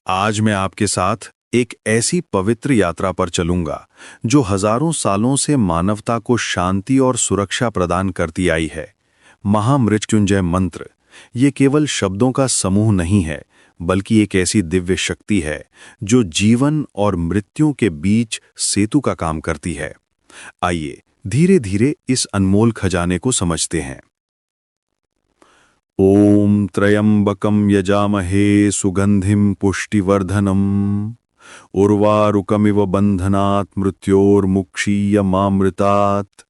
आज मैं आपके साथ एक ऐसी पवित्र यात्रा पर चलूंगा जो हजारों सालों से मानवता को शांति और सुरक्षा प्रदान करती आई है। महामृत्युंजय मंत्र ये केवल शब्दों का समूह नहीं है, बल्कि एक ऐसी दिव्य शक्ति है जो जीवन और मृत्यु के बीच सेतु का काम करती है। आइए धीरे धीरे इस अनमोल खजाने को समझते हैं। ओम त्र्यंबकं यजामहे सुगंधिं पुष्टिवर्धनम् उर्वारुकमिव बंधनात् मृत्योर्मुक्षीयमामृतात्।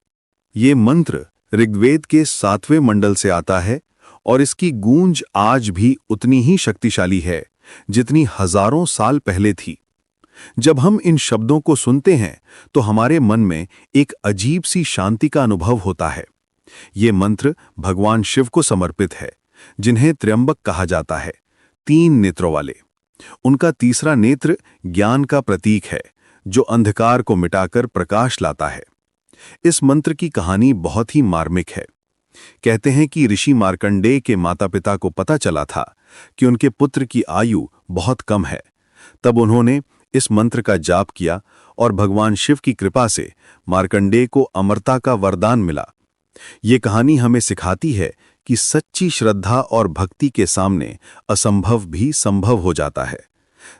ये मंत्र ऋग्वेद के 7वें मंडल से आता है और इसकी गूंज आज भी उतनी ही शक्तिशाली है जितनी हजारों साल पहले थी। जब हम इन शब्दों को सुनते हैं तो हमारे मन में एक अजीब सी शांति का अनुभव होता है। ये मंत्र भगवान शिव को समर्पित है, जिन्हें त्र्यंबक कहा जाता है, 3 नेत्रों वाले। उनका तीसरा नेत्र ज्ञान का प्रतीक है, जो अंधकार को मिटाकर प्रकाश लाता है। इस मंत्र की कहानी बहुत ही मार्मिक है। कहते हैं कि ऋषि मार्कंडेय के माता-पिता को पता चला था कि उनके पुत्र की आयु बहुत कम है। तब उन्होंने इस मंत्र का जाप किया और भगवान शिव की कृपा से मार्कंडेय को अमरता का वरदान मिला। ये कहानी हमें सिखाती है कि सच्ची श्रद्धा और भक्ति के सामने असंभव भी संभव हो जाता है।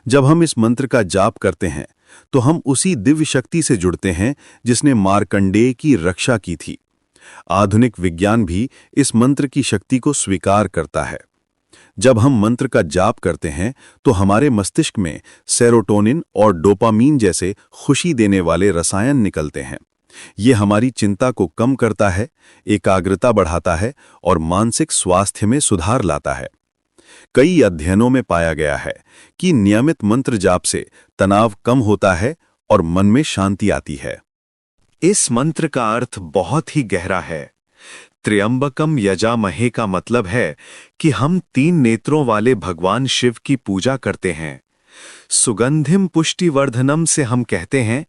जब हम इस मंत्र का जाप करते हैं तो हम उसी दिव्य शक्ति से जुड़ते हैं जिसने मार्कंडेय की रक्षा की थी। आधुनिक विज्ञान भी इस मंत्र की शक्ति को स्वीकार करता है। जब हम मंत्र का जाप करते हैं तो हमारे मस्तिष्क में सेरोटोनिन और डोपामीन जैसे खुशी देने वाले रसायन निकलते हैं। ये हमारी चिंता को कम करता है, एकाग्रता बढ़ाता है और मानसिक स्वास्थ्य में सुधार लाता है। कई अध्ययनों में पाया गया है कि नियमित मंत्र जाप से तनाव कम होता है और मन में शांति आती है। इस मंत्र का अर्थ बहुत ही गहरा है। त्र्यंबकम यजामहे का मतलब है कि हम 3 नेत्रों वाले भगवान शिव की पूजा करते हैं। सुगंधिम पुष्टिवर्धनम से हम कहते हैं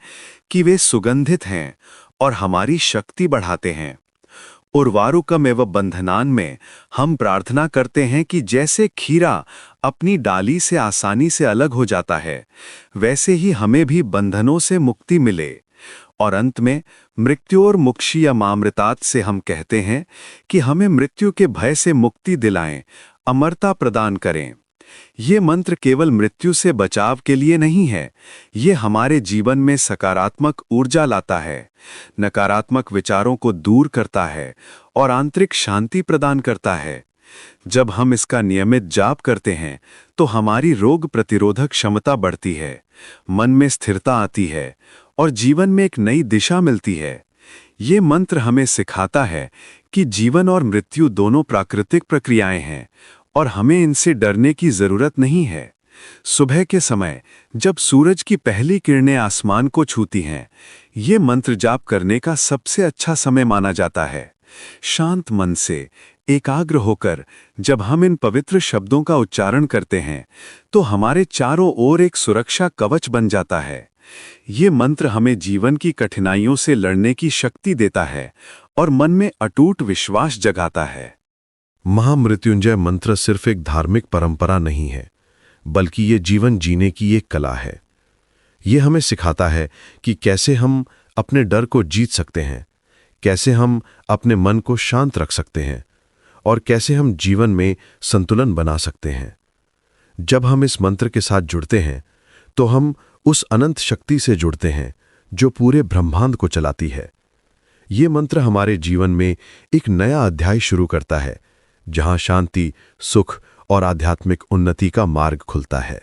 कि वे सुगंधित हैं और हमारी शक्ति बढ़ाते हैं। उर्वारुकम एवं बंधनान में हम प्रार्थना करते हैं कि जैसे खीरा अपनी डाली से आसानी से अलग हो जाता है, वैसे ही हमें भी बंधनों से मुक्ति मिले। और अंत में मृत्योर्मुक्षीयमामृतात् से हम कहते हैं कि हमें मृत्यु के भय से मुक्ति दिलाएं, अमरता प्रदान करें। ये मंत्र केवल मृत्यु से बचाव के लिए नहीं है, ये हमारे जीवन में सकारात्मक ऊर्जा लाता है, नकारात्मक विचारों को दूर करता है और आंतरिक शांति प्रदान करता है। जब हम इसका नियमित जाप करते हैं तो हमारी रोग प्रतिरोधक क्षमता बढ़ती है, मन में स्थिरता आती है और जीवन में एक नई दिशा मिलती है। ये मंत्र हमें सिखाता है कि जीवन और मृत्यु दोनों प्राकृतिक प्रक्रियाएं हैं और हमें इनसे डरने की जरूरत नहीं है। सुबह के समय जब सूरज की पहली किरणें आसमान को छूती हैं, ये मंत्र जाप करने का सबसे अच्छा समय माना जाता है। शांत मन से एकाग्र होकर जब हम इन पवित्र शब्दों का उच्चारण करते हैं तो हमारे चारों ओर एक सुरक्षा कवच बन जाता है। ये मंत्र हमें जीवन की कठिनाइयों से लड़ने की शक्ति देता है और मन में अटूट विश्वास जगाता है। महामृत्युंजय मंत्र सिर्फ एक धार्मिक परंपरा नहीं है, बल्कि ये जीवन जीने की एक कला है। ये हमें सिखाता है कि कैसे हम अपने डर को जीत सकते हैं, कैसे हम अपने मन को शांत रख सकते हैं और कैसे हम जीवन में संतुलन बना सकते हैं। जब हम इस मंत्र के साथ जुड़ते हैं तो हम उस अनंत शक्ति से जुड़ते हैं जो पूरे ब्रह्मांड को चलाती है। ये मंत्र हमारे जीवन में एक नया अध्याय शुरू करता है, जहां शांति, सुख और आध्यात्मिक उन्नति का मार्ग खुलता है।